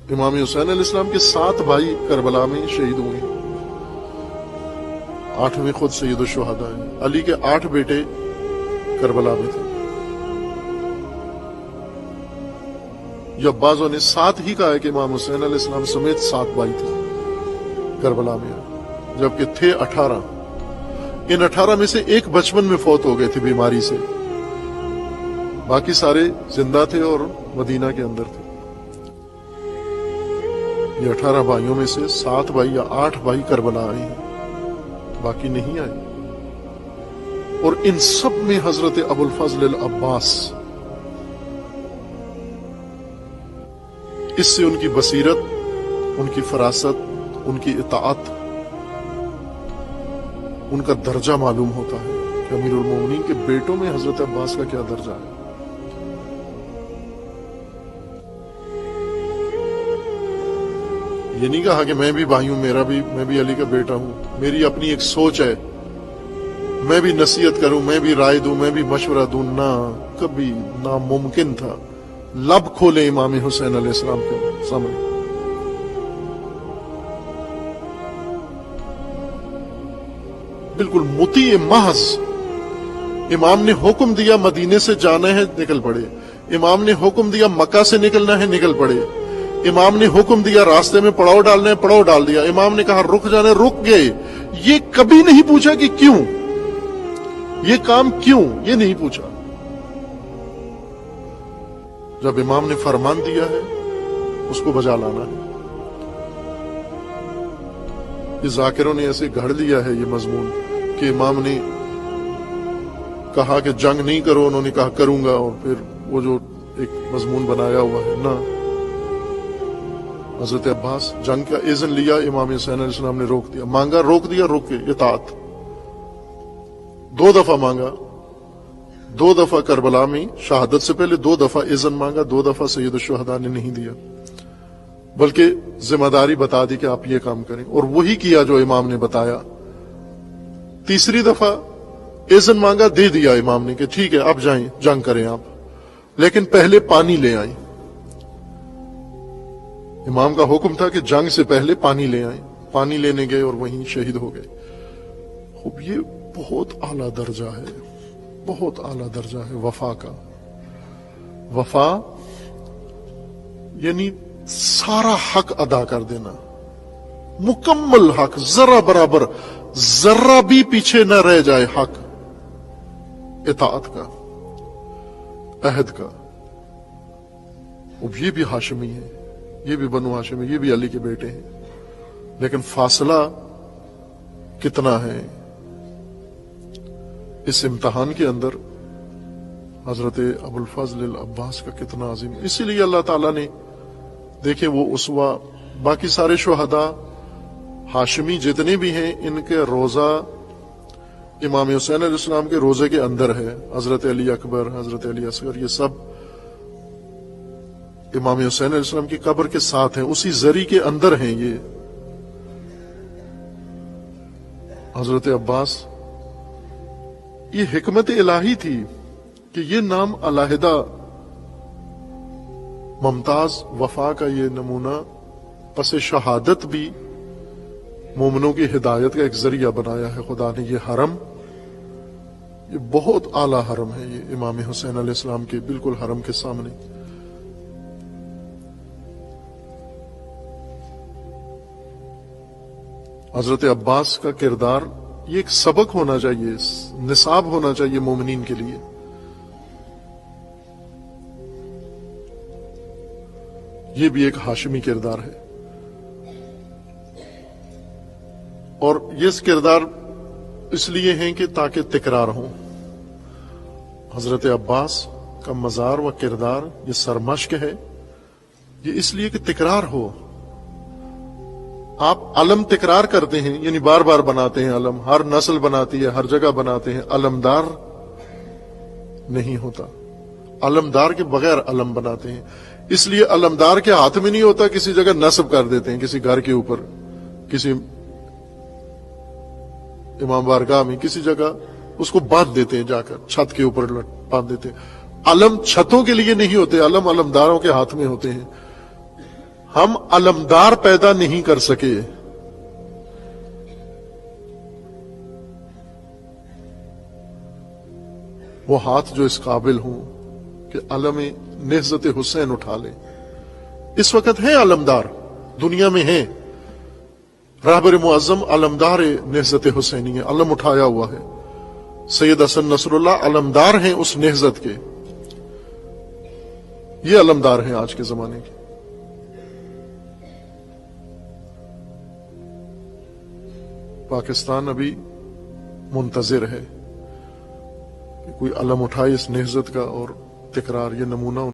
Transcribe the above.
امام حسین علیہ السلام کے 7 بھائی کربلا میں شہید ہوئے ہیں، 8ویں خود سید الشہداء ہیں۔ علی کے 8 بیٹے کربلا میں تھے، یا بعضوں نے 7 ہی کہا ہے کہ امام حسین علیہ السلام سمیت 7 بھائی تھے کربلا میں، جبکہ تھے 18۔ ان 18 میں سے ایک بچپن میں فوت ہو گئے تھے بیماری سے، باقی سارے زندہ تھے اور مدینہ کے اندر تھے۔ یہ 18 بھائیوں میں سے 7 بھائی یا 8 بھائی کربلا آئے ہیں، باقی نہیں آئے۔ اور ان سب میں حضرت ابو الفضل العباس، اس سے ان کی بصیرت، ان کی فراست، ان کی اطاعت، ان کا درجہ معلوم ہوتا ہے کہ امیر المومنین کے بیٹوں میں حضرت عباس کا کیا درجہ ہے۔ یہ نہیں کہا کہ میں بھی بھائی ہوں، میں بھی علی کا بیٹا ہوں، میری اپنی ایک سوچ ہے، میں بھی نصیحت کروں، میں بھی رائے دوں، میں بھی مشورہ دوں، نہ، کبھی ناممکن تھا۔ لب کھولے امام حسین علیہ السلام کے سامنے، بالکل مطیع محض۔ امام نے حکم دیا مدینے سے جانا ہے، نکل پڑے۔ امام نے حکم دیا مکہ سے نکلنا ہے، نکل پڑے۔ امام نے حکم دیا راستے میں پڑاؤ ڈالنا ہے، پڑاؤ ڈال دیا۔ امام نے کہا رک جانا ہے، رک گئے۔ یہ کبھی نہیں پوچھا کہ کیوں، یہ کام کیوں، یہ نہیں پوچھا۔ جب امام نے فرمان دیا ہے اس کو بجا لانا ہے۔ یہ ذاکروں نے ایسے گھڑ لیا ہے یہ مضمون کہ امام نے کہا کہ جنگ نہیں کرو، انہوں نے کہا کروں گا، اور پھر وہ جو ایک مضمون بنایا ہوا ہے نا۔ حضرت عباس جنگ کا اذن لیا، امام حسین علیہ السلام نے روک دیا، مانگا، روک دیا، روک کے اطاعت۔ 2 دفعہ مانگا، 2 دفعہ کربلا میں شہادت سے پہلے 2 دفعہ اذن مانگا، 2 دفعہ سید الشہداء نے نہیں دیا، بلکہ ذمہ داری بتا دی کہ آپ یہ کام کریں، اور وہی کیا جو امام نے بتایا۔ تیسری دفعہ اذن مانگا، دے دیا امام نے کہ ٹھیک ہے آپ جائیں، جنگ کریں آپ، لیکن پہلے پانی لے آئیں۔ امام کا حکم تھا کہ جنگ سے پہلے پانی لے آئیں، پانی لینے گئے اور وہیں شہید ہو گئے۔ خوب، یہ بہت اعلیٰ درجہ ہے، بہت اعلیٰ درجہ ہے وفا کا۔ وفا یعنی سارا حق ادا کر دینا، مکمل حق، ذرہ برابر، ذرہ بھی پیچھے نہ رہ جائے حق، اطاعت کا، عہد کا۔ یہ بھی ہاشمی ہے، یہ بھی بنو ہاشم ہے، یہ بھی علی کے بیٹے ہیں، لیکن فاصلہ کتنا ہے اس امتحان کے اندر حضرت ابو الفضل العباس کا کتنا عظیم ہے۔ اسی لیے اللہ تعالیٰ نے، دیکھیں وہ اسوہ، باقی سارے شہداء ہاشمی جتنے بھی ہیں ان کے روزہ امام حسین علیہ السلام کے روزے کے اندر ہے۔ حضرت علی اکبر، حضرت علی اصغر، یہ سب امام حسین علیہ السلام کی قبر کے ساتھ ہیں، اسی زری کے اندر ہیں یہ۔ حضرت عباس، یہ حکمت الہی تھی کہ یہ نام علیحدہ ممتاز وفا کا یہ نمونہ پس شہادت بھی مومنوں کی ہدایت کا ایک ذریعہ بنایا ہے خدا نے۔ یہ حرم، یہ بہت اعلیٰ حرم ہے، یہ امام حسین علیہ السلام کے بالکل حرم کے سامنے۔ حضرت عباس کا کردار یہ ایک سبق ہونا چاہیے، نصاب ہونا چاہیے مومنین کے لیے۔ یہ بھی ایک ہاشمی کردار ہے، اور یہ کردار اس لیے ہیں کہ تاکہ تکرار ہوں۔ حضرت عباس کا مزار و کردار یہ سرمشق ہے، یہ اس لیے کہ تکرار ہو۔ آپ علم تکرار کرتے ہیں، یعنی بار بار بناتے ہیں علم، ہر نسل بناتی ہے، ہر جگہ بناتے ہیں، علمدار نہیں ہوتا، علمدار کے بغیر علم بناتے ہیں۔ اس لیے علمدار کے ہاتھ میں نہیں ہوتا، کسی جگہ نصب کر دیتے ہیں، کسی گھر کے اوپر، کسی امام بارگاہ میں، کسی جگہ اس کو باندھ دیتے ہیں، جا کر چھت کے اوپر باندھ دیتے ہیں۔ علم چھتوں کے لیے نہیں ہوتے، علم علمداروں کے ہاتھ میں ہوتے ہیں۔ ہم علمدار پیدا نہیں کر سکے. وہ ہاتھ جو اس قابل ہوں کہ علم نہضت حسین اٹھا لے. اس وقت ہیں علمدار دنیا میں ہیں. رہبر معظم علمدار نہضت حسینی ہے، علم اٹھایا ہوا ہے. سید حسن نصر اللہ علمدار ہیں اس نہضت کے. یہ علمدار ہیں آج کے زمانے کے. پاکستان ابھی منتظر ہے کہ کوئی علم اٹھائے اس نہضت کا اور تکرار. یہ نمونہ